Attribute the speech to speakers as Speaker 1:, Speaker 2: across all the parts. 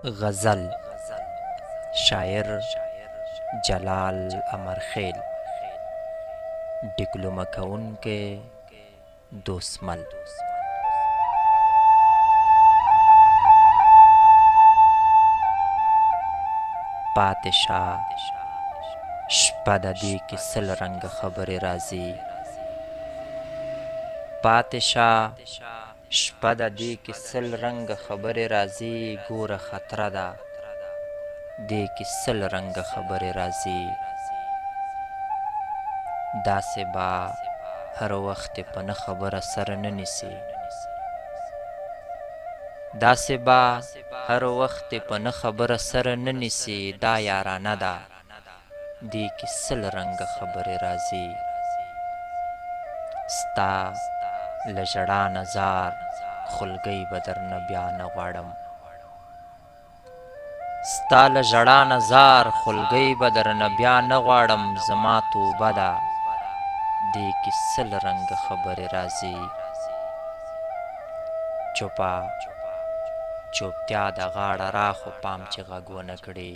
Speaker 1: غزل شاعر جلال امرخیل ډیپلومه کوونکی دوستمل پاتې شه شپه د دې کې سل رنګه خبرې راځي پاتې شه شپه د دې کې سل رنګه خبرې راځي ګوره خطره ده دې کې سل رنګه خبرې راځي داسې به هر وخت په نه خبره سره نه نیسي داسې به هر وخت په نه خبره سره نه نیسي دا یارانه ده دې کې سل رنګه خبرې راځي ستا له ژړا نه زار خولګۍ به درنه بیا نه غواړم ستا له ژړا نه زار خولګۍ به درنه بیا نه غواړم زما توبه ده دې کې سل رنګه خبرې راځي چوپه چوپتیا د غاړه را خو پام چې غږ ونه کړي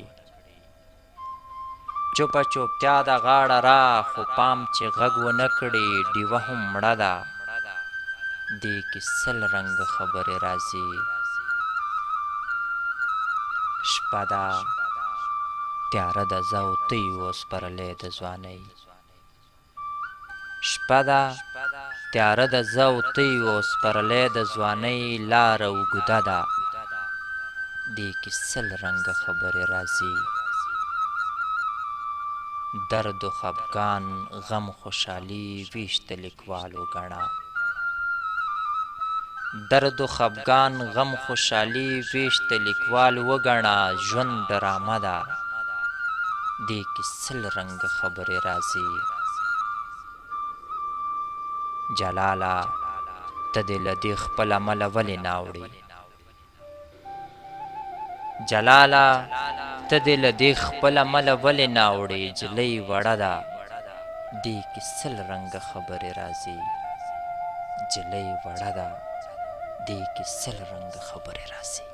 Speaker 1: چوپه چوپتیا د غاړه را خو پام چې غږ ونه کړي ډیوه هم مړه ده دې کې سل رنګه خبرې راځي شپه ده تیاره ده زه او ته یو سپرلی د ځوانۍ شپه ده تیاره ده زه او ته یو سپرلی د ځوانۍ لاره اوږده ده دې کې سل رنګه خبرې راځي درد و خفګان غم خوشحالي ویش د لیکوالو ګڼه درد و خفګان غم خوشحالي ویش د لیکوال وګڼه ژوند ډرامه ده دې کې سل رنګه خبرې راځي جلاله ته دې له دې خپل عمله ولې نه اوړې جلاله ته دې له دې خپل عمله ولې نه اوړې جلۍ وړه ده دې کې سل رنګه خبرې راځي جلۍ وړه ده دې کې سل رنګه خبرې راځي